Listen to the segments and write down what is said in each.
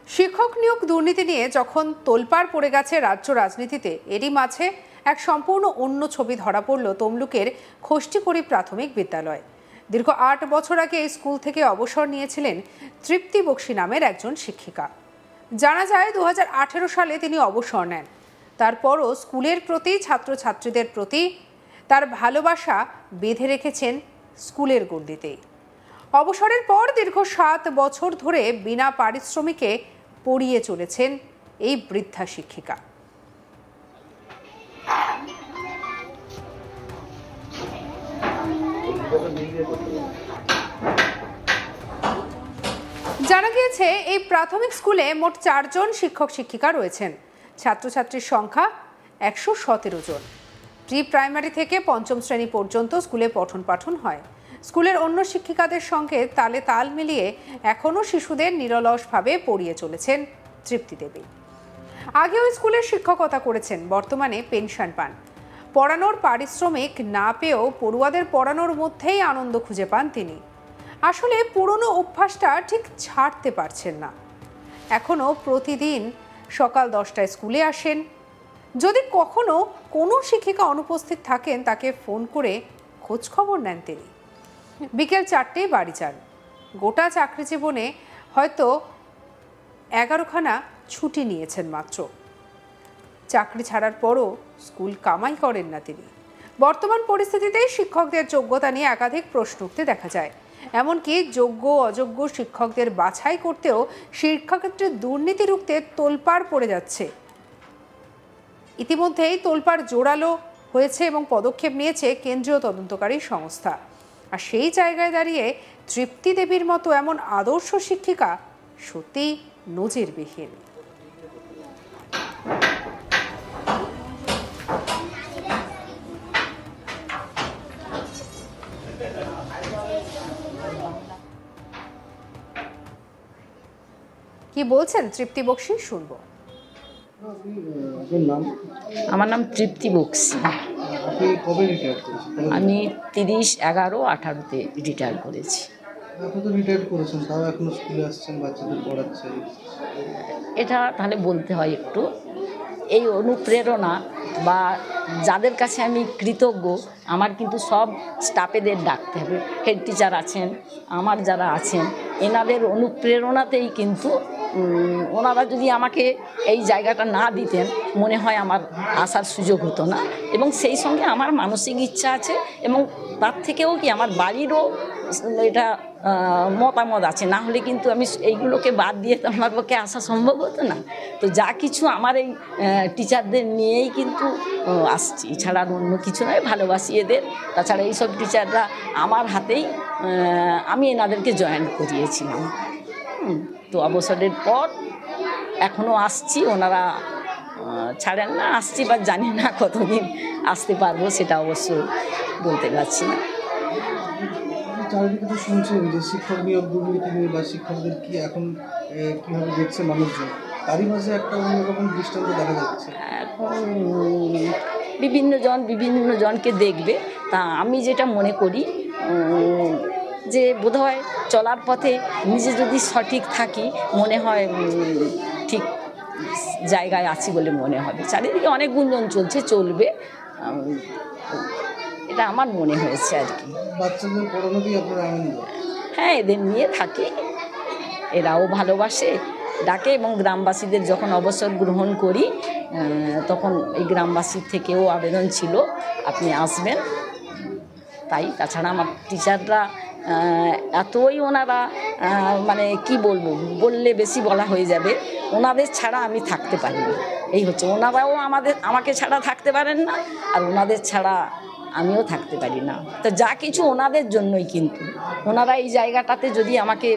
শিক্ষক নিয়োগ দুর্নীতি নিয়ে যখন তোলপাড় পড়ে গেছে রাজ্য রাজনীতিতে, এরই মাঝে এক সম্পূর্ণ অন্য ছবি ধরা পড়ল তমলুকের খষ্টিকড়ি প্রাথমিক বিদ্যালয়। দীর্ঘ ৮ বছর আগে এই স্কুল থেকে অবসর নিয়েছিলেন তৃপ্তি বক্সী নামের একজন শিক্ষিকা। জানা যায় 2018 সালে তিনি অবসর নেন। তারপরও স্কুলের প্রতি, ছাত্রছাত্রীদের প্রতি তার ভালোবাসা বেঁধে রেখেছেন স্কুলের গণ্ডিতেই। অবসরের পর দীর্ঘ 7 বছর ধরে বিনা পারিশ্রমিকে পড়িয়ে চলেছেন এই বৃদ্ধা শিক্ষিকা। জানা গিয়েছে এই প্রাথমিক স্কুলে মোট 4 জন শিক্ষক শিক্ষিকা রয়েছেন। ছাত্রছাত্রীর সংখ্যা 117 জন। প্রি প্রাইমারি থেকে 5ম শ্রেণী পর্যন্ত স্কুলে পঠন পাঠন হয়। স্কুলের অন্য শিক্ষিকাদের সঙ্গে তালে তাল মিলিয়ে এখনও শিশুদের নিরলসভাবে পড়িয়ে চলেছেন তৃপ্তি দেবী। আগেও স্কুলের শিক্ষকতা করেছেন, বর্তমানে পেনশন পান। পড়ানোর পারিশ্রমিক না পেয়েও পড়ুয়াদের পড়ানোর মধ্যেই আনন্দ খুঁজে পান তিনি। আসলে পুরনো অভ্যাসটা ঠিক ছাড়তে পারছেন না। এখনও প্রতিদিন সকাল 10টায় স্কুলে আসেন। যদি কখনো কোনো শিক্ষিকা অনুপস্থিত থাকেন, তাকে ফোন করে খোঁজ খবর নেন তিনি। বিকেল 4টায় বাড়ি যান। গোটা চাকরি জীবনে হয়তো 11খানা ছুটি নিয়েছেন মাত্র। চাকরি ছাড়ার পরও স্কুল কামাই করেন না তিনি। বর্তমান পরিস্থিতিতে শিক্ষকদের যোগ্যতা নিয়ে একাধিক প্রশ্ন উঠতে দেখা যায়। এমনকি যোগ্য অযোগ্য শিক্ষকদের বাছাই করতেও শিক্ষাক্ষেত্রে দুর্নীতি রুখতে তোলপাড় পড়ে যাচ্ছে। ইতিমধ্যেই তোলপাড় জোরালো হয়েছে এবং পদক্ষেপ নিয়েছে কেন্দ্রীয় তদন্তকারী সংস্থা। আর সেই জায়গায় দাঁড়িয়ে তৃপ্তি দেবীর মতো এমন আদর্শ শিক্ষিকা সত্যি নজিরবিহীন। কি বলছেন তৃপ্তি বক্সী, শুনবো। আমার নাম তৃপ্তি বক্সী। আমি 30/11/18-তে রিটায়ার করেছি। এটা তাহলে বলতে হয় একটু, এই অনুপ্রেরণা বা যাদের কাছে আমি কৃতজ্ঞ, আমার কিন্তু সব স্টাফেদের ডাকতে হবে। হেড টিচার আছেন, আমার যারা আছেন, এনাদের অনুপ্রেরণাতেই কিন্তু ওনারা যদি আমাকে এই জায়গাটা না দিতেন, মনে হয় আমার আসার সুযোগ হতো না। এবং সেই সঙ্গে আমার মানসিক ইচ্ছা আছে, এবং তার থেকেও কি আমার বাড়িরও এটা মতামত আছে। না হলে কিন্তু আমি এইগুলোকে বাদ দিয়ে তো আমার পক্ষে আসা সম্ভব হতো না। তো যা কিছু আমার এই টিচারদের নিয়েই কিন্তু আসছি, এছাড়া অন্য কিছু নয়। ভালোবাসি এদের। তাছাড়া এইসব টিচাররা আমার হাতেই, আমি এনাদেরকে জয়েন করিয়েছিলাম। তো অবসরের পর এখনও আসছি, ওনারা ছাড়েন না। আসছি, বা জানি না কতদিন আসতে পারবো, সেটা অবশ্য বলতে পারছি না। চারিদিকে তো শুনছেন যে শিক্ষক নিয়োগ দুর্নীতি নিয়ে বা শিক্ষকদের কি এখন কীভাবে দেখছে মানুষজন, তারই মাঝে একটা অন্যরকম দৃষ্টান্ত দেখা যাচ্ছে। এখন বিভিন্ন জনকে দেখবে। তা আমি যেটা মনে করি যে বোধহয় চলার পথে নিজে যদি সঠিক থাকি, মনে হয় ঠিক জায়গায় আছি বলে মনে হবে। চারিদিকে অনেক গুঞ্জন চলবে, এটা আমার মনে হয়েছে আর কি। বাচ্চাদের পড়ানো কি আপনার আনন্দ? হ্যাঁ, এদের নিয়ে থাকি, এরাও ভালোবাসে, ডাকে। এবং গ্রামবাসীদের যখন অবসর গ্রহণ করি, তখন এই গ্রামবাসীর থেকেও আবেদন ছিল আপনি আসবেন। তাই তাছাড়া আমার টিচাররা এতই, ওনারা মানে কি বলবো, বললে বেশি বলা হয়ে যাবে। ওনাদের ছাড়া আমি থাকতে পারি না, এই হচ্ছে। ওনারাও আমাকে ছাড়া থাকতে পারেন না, আর ওনাদের ছাড়া আমিও থাকতে পারি না। তো যা কিছু ওনাদের জন্যই। কিন্তু ওনারা এই জায়গাটাতে যদি আমাকে,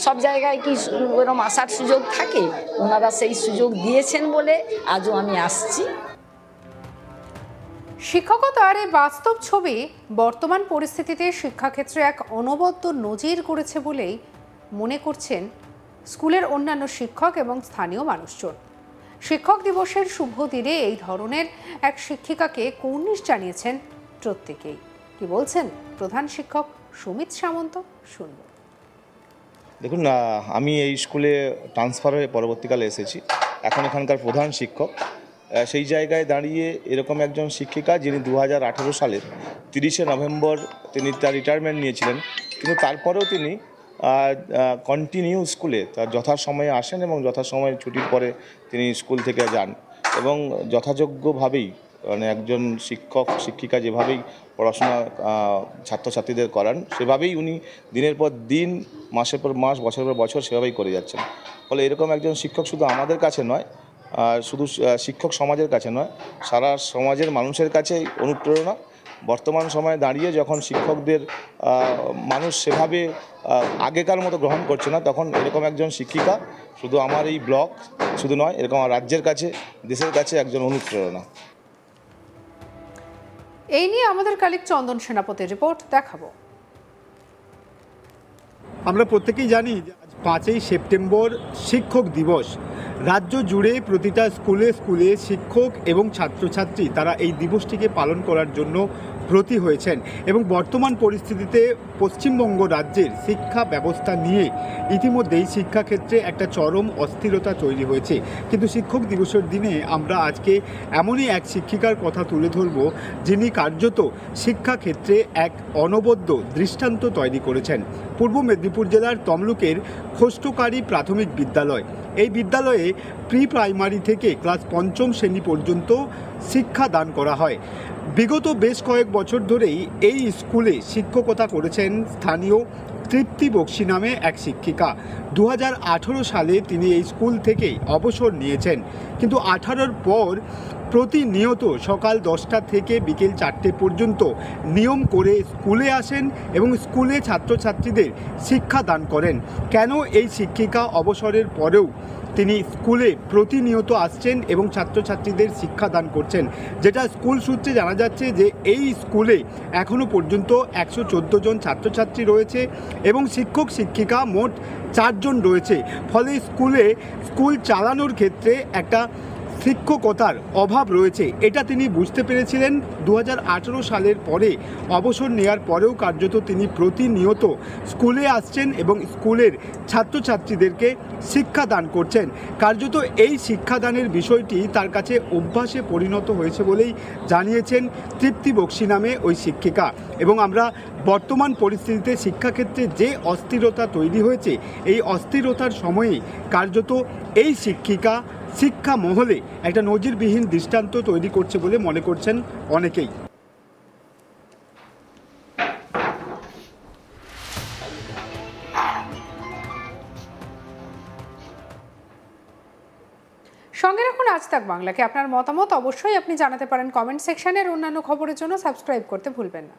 সব জায়গায় কি ওরকম আসার সুযোগ থাকে, ওনারা সেই সুযোগ দিয়েছেন বলে আজও আমি আসছি। শিক্ষকতার এই বাস্তব ছবি বর্তমান পরিস্থিতিতে শিক্ষাক্ষেত্রে এক অনবদ্য নজির করেছে বলেই মনে করছেন স্কুলের অন্যান্য শিক্ষক এবং স্থানীয় মানুষজন। শিক্ষক দিবসের শুভ দিনে এই ধরনের এক শিক্ষিকাকে কুর্নিশ জানিয়েছেন প্রত্যেকেই। কি বলছেন প্রধান শিক্ষক সুমিত সামন্ত, শুনব। দেখুন, আমি এই স্কুলে ট্রান্সফার হয়ে পরবর্তীকালে এসেছি। এখন এখানকার প্রধান শিক্ষক। সেই জায়গায় দাঁড়িয়ে এরকম একজন শিক্ষিকা যিনি 2018 সালের 30শে নভেম্বর তিনি তার রিটায়ারমেন্ট নিয়েছিলেন, কিন্তু তারপরেও তিনি কন্টিনিউ স্কুলে তার যথাসময়ে আসেন এবং যথাসময়ে ছুটির পরে তিনি স্কুল থেকে যান এবং যথাযোগ্যভাবেই মানে একজন শিক্ষক শিক্ষিকা যেভাবেই পড়াশোনা ছাত্রছাত্রীদের করান সেভাবেই উনি দিনের পর দিন, মাসের পর মাস, বছরের পর বছর সেভাবেই করে যাচ্ছেন। ফলে এরকম একজন শিক্ষক শুধু আমাদের কাছে নয়, শুধু শিক্ষক সমাজের কাছে নয়, সারা সমাজের মানুষের কাছেই অনুপ্রেরণা। বর্তমান সময়ে দাঁড়িয়ে যখন শিক্ষকদের মানুষ সেভাবে আগেকার মতো গ্রহণ করছে না, তখন এরকম একজন শিক্ষিকা শুধু আমার এই ব্লক শুধু নয়, এরকম আমার রাজ্যের কাছে, দেশের কাছে একজন অনুপ্রেরণা। এই নিয়ে আমাদের কালিক চন্দন সেনাপতির রিপোর্ট দেখাবো। আমরা প্রত্যেকেই জানি যে আজ 5ই সেপ্টেম্বর শিক্ষক দিবস। রাজ্য জুড়ে প্রতিটা স্কুলে স্কুলে শিক্ষক এবং ছাত্রছাত্রী তারা এই দিবসটিকে পালন করার জন্য ব্রতী হয়েছেন এবং বর্তমান পরিস্থিতিতে পশ্চিমবঙ্গ রাজ্যের শিক্ষা ব্যবস্থা নিয়ে ইতিমধ্যেই শিক্ষাক্ষেত্রে একটা চরম অস্থিরতা তৈরি হয়েছে। কিন্তু শিক্ষক দিবসের দিনে আমরা আজকে এমনই এক শিক্ষিকার কথা তুলে ধরব যিনি কার্যত শিক্ষাক্ষেত্রে এক অনবদ্য দৃষ্টান্ত তৈরি করেছেন। পূর্ব মেদিনীপুর জেলার তমলুকের খোষ্টকারী প্রাথমিক বিদ্যালয়, এই বিদ্যালয়ে প্রি প্রাইমারি থেকে ক্লাস 5ম শ্রেণী পর্যন্ত শিক্ষা দান করা হয়। বিগত বেশ কয়েক বছর ধরেই এই স্কুলে শিক্ষকতা করেছেন স্থানীয় তৃপ্তি বক্সি নামে এক শিক্ষিকা। 2018 সালে তিনি এই স্কুল থেকে অবসর নিয়েছেন, কিন্তু 18-র পর প্রতিনিয়ত সকাল 10টা থেকে বিকেল 4টে পর্যন্ত নিয়ম করে স্কুলে আসেন এবং স্কুলে ছাত্রছাত্রীদের শিক্ষা দান করেন। কেন এই শিক্ষিকা অবসরের পরেও তিনি স্কুলে প্রতিনিয়ত আসছেন এবং ছাত্রছাত্রীদের শিক্ষাদান করছেন, যেটা স্কুল সূত্রে জানা যাচ্ছে যে এই স্কুলে এখনও পর্যন্ত 114 জন ছাত্রছাত্রী রয়েছে এবং শিক্ষক শিক্ষিকা মোট 4 জন রয়েছে। ফলে স্কুল চালানোর ক্ষেত্রে একটা শিক্ষকতার অভাব রয়েছে, এটা তিনি বুঝতে পেরেছিলেন। 2018 সালের পরে অবসর নেওয়ার পরেও কার্যত তিনি প্রতিনিয়ত স্কুলে আসছেন এবং স্কুলের ছাত্রছাত্রীদেরকে শিক্ষাদান করছেন। কার্যত এই শিক্ষাদানের বিষয়টি তার কাছে অভ্যাসে পরিণত হয়েছে বলেই জানিয়েছেন তৃপ্তি বক্সি নামে ওই শিক্ষিকা। এবং আমরা বর্তমান পরিস্থিতিতে শিক্ষাক্ষেত্রে যে অস্থিরতা তৈরি হয়েছে, এই অস্থিরতার সময়েই কার্যত এই শিক্ষিকা শিক্ষা মহলে একটা নজিরবিহীন দৃষ্টান্ত তৈরি করছে বলে মনে করছেন অনেকেই। সঙ্গে রাখুন আজ তাক বাংলাকে। আপনার মতামত অবশ্যই আপনি জানাতে পারেন কমেন্ট সেকশনের। অন্যান্য খবরের জন্য সাবস্ক্রাইব করতে ভুলবেন না।